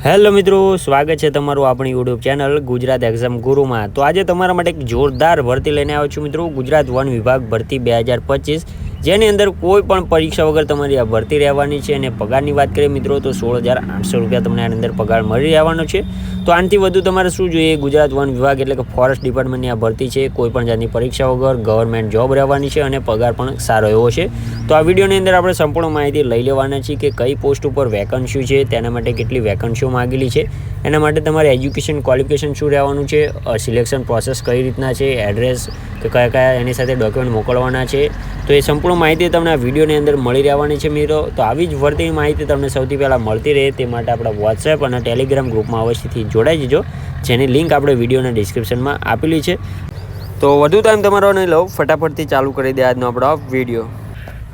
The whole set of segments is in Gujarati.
હેલો મિત્રો, સ્વાગત છે તમારું આપણી યુટ્યુબ ચેનલ ગુજરાત એક્ઝામ ગુરુમાં। તો આજે તમારા માટે એક જોરદાર ભરતી લઈને આવ્યો છું મિત્રો, ગુજરાત વન વિભાગ ભરતી 2025, જેની અંદર કોઈ પણ પરીક્ષા વગર તમારી આ ભરતી રહેવાની છે। અને પગારની વાત કરીએ મિત્રો તો 16,800 રૂપિયા તમને આની અંદર પગાર મળી રહેવાનો છે। તો આનાથી વધુ તમારે શું જોઈએ? ગુજરાત વન વિભાગ એટલે કે ફોરેસ્ટ ડિપાર્ટમેન્ટની આ ભરતી છે, કોઈ પણ જાતની પરીક્ષા વગર ગવર્મેન્ટ જોબ રહેવાની છે અને પગાર પણ સારો એવો છે। તો આ વિડીયોની અંદર આપણે સંપૂર્ણ માહિતી લઈ લેવાના છીએ કે કઈ પોસ્ટ ઉપર વેકન્સી છે, તેના માટે કેટલી વેકન્સીઓ માગેલી છે, એના માટે તમારે એજ્યુકેશન ક્વોલિફિકેશન શું રહેવાનું છે, સિલેક્શન પ્રોસેસ કઈ રીતના છે, એડ્રેસ કે કયા કયા એની સાથે ડોક્યુમેન્ટ મોકલવાના છે, તો એ સંપૂર્ણ માહિતી તમને આ વિડીયોની અંદર મળી રહેવાની છે મિત્રો। તો આવી જ ભરતીની માહિતી તમને સૌથી પહેલાં મળતી રહે તે માટે આપણા વોટ્સએપ અને ટેલિગ્રામ ગ્રુપમાં અવશ્યથી જોડાઈ જજો, જેની લિંક આપણે વિડીયોના ડિસ્ક્રિપ્શનમાં આપેલી છે। તો વધુ ટાઈમ તમારો નહીં લઉં, ફટાફટથી ચાલુ કરી દે આજનો આપણો વિડીયો।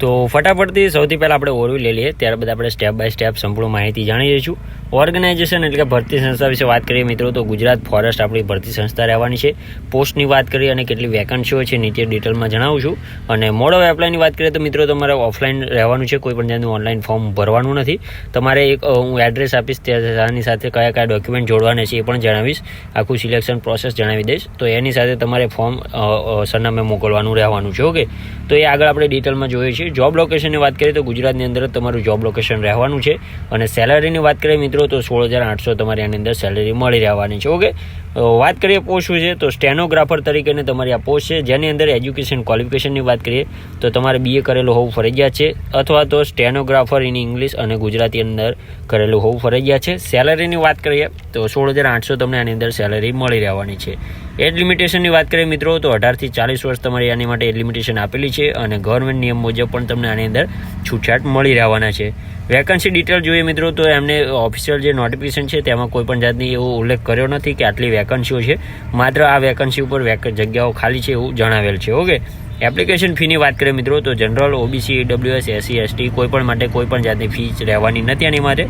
તો ફટાફટથી સૌથી પહેલાં આપણે ઓરવી લઈ લઈએ, ત્યારબાદ આપણે સ્ટેપ બાય સ્ટેપ સંપૂર્ણ માહિતી જાણી જઈશું। ઓર્ગેનાઇઝેશન એટલે કે ભરતી સંસ્થા વિશે વાત કરીએ મિત્રો તો ગુજરાત ફોરેસ્ટ આપણી ભરતી સંસ્થા રહેવાની છે। પોસ્ટની વાત કરીએ અને કેટલી વેકન્સીઓ છે નીચે ડિટેલમાં જણાવું છું। અને મોડ ઓફ એપ્લાયની વાત કરીએ તો મિત્રો તમારે ઓફલાઈન રહેવાનું છે, કોઈ પણ જાતનું ઓનલાઈન ફોર્મ ભરવાનું નથી। તમારે એક હું એડ્રેસ આપીશ, તેની સાથે કયા કયા ડોક્યુમેન્ટ જોડવાના છે એ પણ જણાવીશ, આખું સિલેક્શન પ્રોસેસ જણાવી દઈશ। તો એની સાથે તમારે ફોર્મ સરનામે મોકલવાનું રહેવાનું છે। ઓકે, તો એ આગળ આપણે ડિટેલમાં જોઈએ છીએ। જોબ લોકેશનની વાત કરીએ તો ગુજરાતની અંદર તમારું જોબ લોકેશન રહેવાનું છે। અને સેલરીની વાત કરીએ મિત્રો તો 16,800 તમારી આની અંદર સેલરી મળી રહેવાની છે। ઓકે, વાત કરીએ પોસ્ટ શું છે તો સ્ટેનોગ્રાફર તરીકેની તમારી આ પોસ્ટ છે, જેની અંદર એજ્યુકેશન ક્વોલિફિકેશનની વાત કરીએ તો તમારે BA કરેલું હોવું ફરજિયાત છે, અથવા તો સ્ટેનોગ્રાફર ઇન ઇંગ્લિશ અને ગુજરાતી અંદર કરેલું હોવું ફરજિયાત છે। સેલરીની વાત કરીએ તો 16,800 તમને આની અંદર સેલરી મળી રહેવાની છે। એજ લિમિટેશનની વાત કરીએ મિત્રો તો 18 થી 40 વર્ષ તમારી આની માટે એજ લિમિટેશન આપેલી છે, અને ગવર્મેન્ટ નિયમ મુજબ પણ તમને આની અંદર છૂટછાટ મળી રહેવાના છે। વેકન્સી ડિટેલ જોઈએ મિત્રો તો એમને ઓફિશિયલ જે નોટિફિકેશન છે તેમાં કોઈ પણ જાતની એવો ઉલ્લેખ કર્યો નથી કે આટલી વેકન્સીઓ છે, માત્ર આ વેકન્સી ઉપર જગ્યાઓ ખાલી છે એવું જણાવેલ છે। ઓકે, એપ્લિકેશન ફીની વાત કરીએ મિત્રો તો general, OBC, AWS, SC, ST કોઈ પણ માટે કોઈ પણ જાતની ફી રહેવાની નથી આની માટે।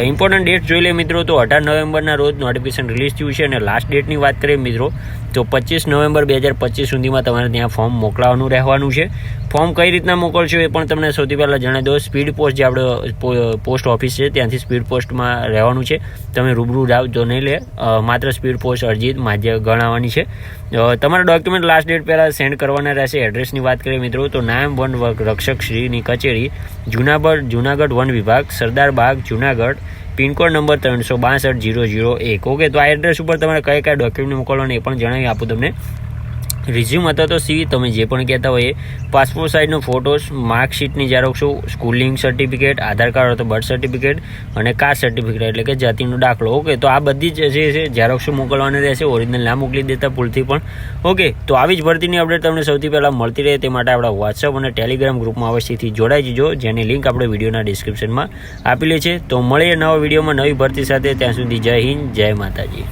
ઇમ્પોર્ટન્ટ ડેટ જોઈ લે મિત્રો તો 18 નવેમ્બરના રોજ નોટિફિકેશન રિલીઝ થયું છે, અને લાસ્ટ ડેટની વાત કરીએ મિત્રો તો 25 નવેમ્બર 2025 સુધીમાં તમારે ત્યાં ફોર્મ મોકલાવાનું રહેવાનું છે। ફોર્મ કઈ રીતના મોકલશો એ પણ તમને સૌથી પહેલાં જણાવી દો। સ્પીડ પોસ્ટ જે આપણે પોસ્ટ ઓફિસ છે ત્યાંથી સ્પીડ પોસ્ટમાં રહેવાનું છે, તમે રૂબરૂ જાઓ તો નહીં લે, માત્ર સ્પીડ પોસ્ટ અરજી માધ્ય ગણાવવાની છે। તમારા ડોક્યુમેન્ટ લાસ્ટ ડેટ પહેલાં સેન્ડ કરવાના રહેશે। એડ્રેસની વાત કરીએ મિત્રો તો નાયબ વન રક્ષક શ્રીની કચેરી, જુનાગઢ વન વિભાગ, સરદાર બાગ, જુનાગઢ, પિનકોડ નંબર 362-001। ઓકે, તો આ એડ્રેસ ઉપર તમારે કયા કયા ડોક્યુમેન્ટ મોકલવાના એ પણ જણાવી આપું તમને। રિઝ્યુમ અથવા તો CV તમે જે પણ કહેતા હોય એ, પાસપોર્ટ સાઇઝનો ફોટોસ, માર્કશીટની ઝેરોક્ષો, સ્કૂલિંગ સર્ટિફિકેટ, આધાર કાર્ડ અથવા બર્થ સર્ટિફિકેટ અને કાસ્ટ સર્ટિફિકેટ એટલે કે જાતિનો દાખલો। ઓકે, તો આ બધી જ જે છે ઝેરોક્ષો મોકલવાની રહેશે, ઓરિજિનલ ના મોકલી દેતા ભૂલથી પણ। ઓકે, તો આવી જ ભરતીની અપડેટ તમને સૌથી પહેલાં મળતી રહે તે માટે આપણા વોટ્સઅપ અને ટેલિગ્રામ ગ્રુપમાં અવશ્યથી જોડાઈ જજો, જેની લિંક આપણે વિડીયોના ડિસ્ક્રિપ્શનમાં આપેલી છે। તો મળીએ નવા વિડીયોમાં નવી ભરતી સાથે, ત્યાં સુધી જય હિન્દ, જય માતાજી।